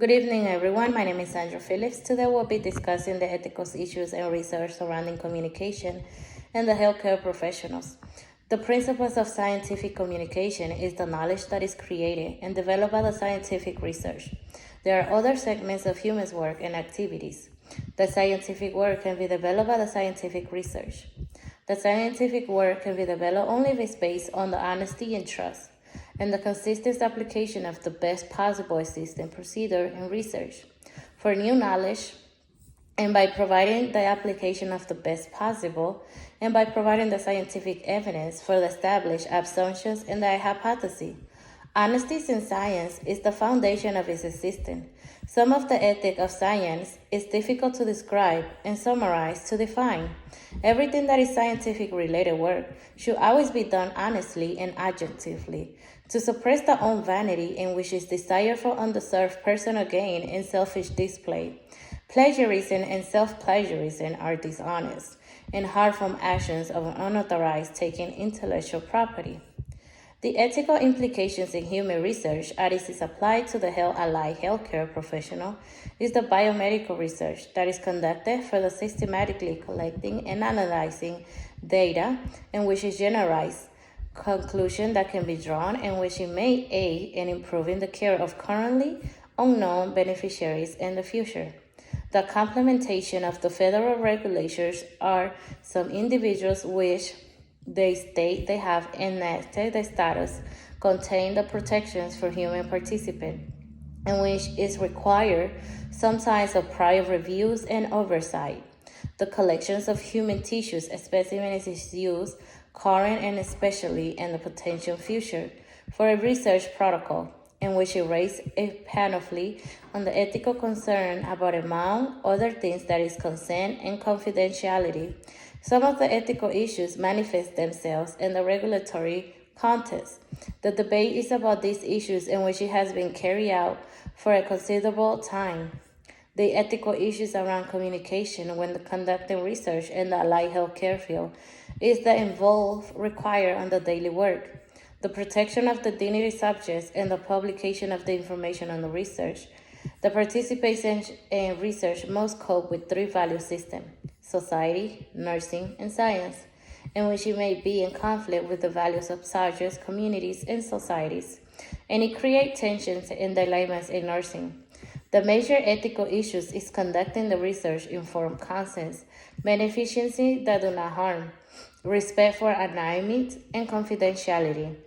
Good evening, everyone. My name is Sandra Phillips. Today we'll be discussing the ethical issues and research surrounding communication and the healthcare professionals. The principles of scientific communication is the knowledge that is created and developed by the scientific research. There are other segments of human work and activities. The scientific work can be developed by the scientific research. The scientific work can be developed only if it's based on the honesty and trust and the consistent application of the best possible existing procedure and research for new knowledge, and by providing the application of the best possible, and by providing the scientific evidence for the established assumptions and the hypothesis. Honesty in science is the foundation of its existence. Some of the ethic of science is difficult to describe and summarize to define. Everything that is scientific related work should always be done honestly and objectively, to suppress the own vanity in which is desire for undeserved personal gain and selfish display. Plagiarism and self-plagiarism are dishonest and harmful actions of unauthorized taking intellectual property. The ethical implications in human research as it is applied to the allied healthcare professional is the biomedical research that is conducted for the systematically collecting and analyzing data in which is generalized conclusion that can be drawn and which it may aid in improving the care of currently unknown beneficiaries in the future. The complementation of the federal regulations are some individuals which they state they have enacted the status contain the protections for human participant, in which is required sometimes of prior reviews and oversight. The collections of human tissues, specimens is used current and especially in the potential future for a research protocol in which it raises a panoply on the ethical concern about, among other things, that is consent and confidentiality. Some of the ethical issues manifest themselves in the regulatory context. The debate is about these issues in which it has been carried out for a considerable time. The ethical issues around communication when conducting research in the allied healthcare field is the involved required on the daily work. The protection of the dignity subjects and the publication of the information on the research. The participants in research must cope with three value systems: society, nursing, and science, in which it may be in conflict with the values of subjects, communities, and societies, and it creates tensions and dilemmas in nursing. The major ethical issues is conducting the research informed consents, beneficency that do not harm, respect for anonymity and confidentiality,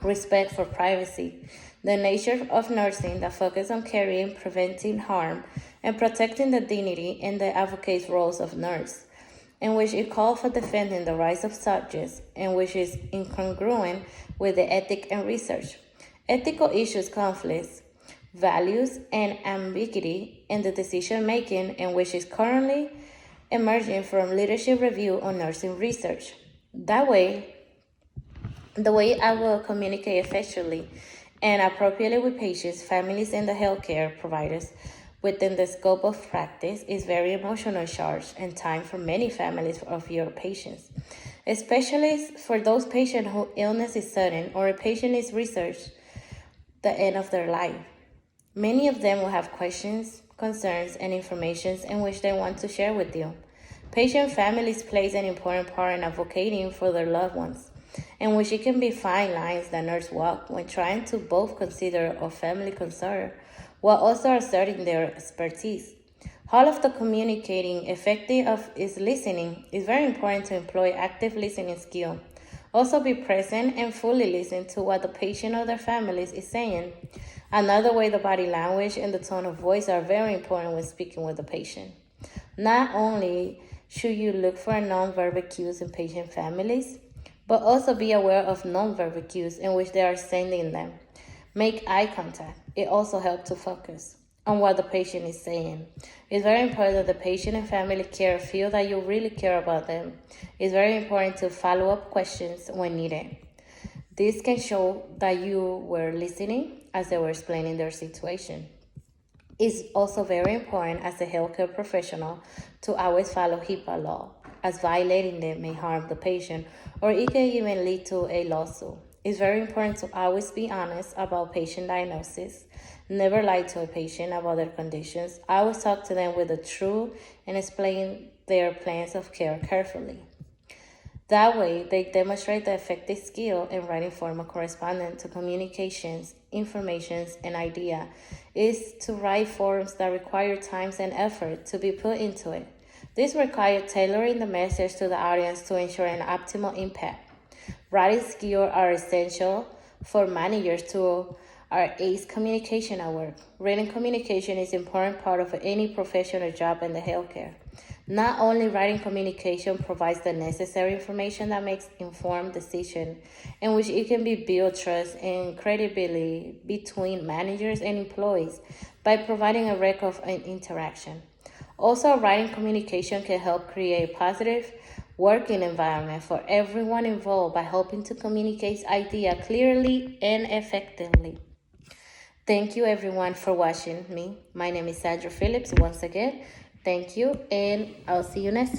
respect for privacy, the nature of nursing that focus on caring, preventing harm, and protecting the dignity and the advocate's roles of nurse, in which it calls for defending the rights of subjects, and which is incongruent with the ethic and research. Ethical issues conflicts, values, and ambiguity in the decision making, in which is currently emerging from leadership review on nursing research. The way I will communicate effectively and appropriately with patients, families, and the healthcare providers within the scope of practice is very emotional charged and time for many families of your patients, especially for those patients whose illness is sudden or a patient is researched the end of their life. Many of them will have questions, concerns, and information in which they want to share with you. Patient families plays an important part in advocating for their loved ones, in which it can be fine lines that nurses walk when trying to both consider a family concern while also asserting their expertise. All of the communicating effective of is listening is very important to employ active listening skill. Also be present and fully listen to what the patient or their families is saying. Another way, the body language and the tone of voice are very important when speaking with the patient. Not only should you look for nonverbal cues in patient families, but also be aware of nonverbal cues in which they are sending them. Make eye contact. It also helps to focus on what the patient is saying. It's very important that the patient and family care feel that you really care about them. It's very important to follow up questions when needed. This can show that you were listening as they were explaining their situation. It's also very important as a healthcare professional to always follow HIPAA law, as violating them may harm the patient or it can even lead to a lawsuit. It's very important to always be honest about patient diagnosis, never lie to a patient about their conditions. Always talk to them with the truth and explain their plans of care carefully. That way, they demonstrate the effective skill in writing formal correspondence to communications, informations, and idea is to write forms that require time and effort to be put into it. This requires tailoring the message to the audience to ensure an optimal impact. Writing skills are essential for managers to ace communication at work. Written communication is an important part of any professional job in the healthcare. Not only writing communication provides the necessary information that makes informed decision, in which it can be build trust and credibility between managers and employees by providing a record of an interaction. Also, writing communication can help create a positive working environment for everyone involved by helping to communicate ideas clearly and effectively. Thank you everyone for watching me. My name is Sandra Phillips once again. Thank you, and I'll see you next time.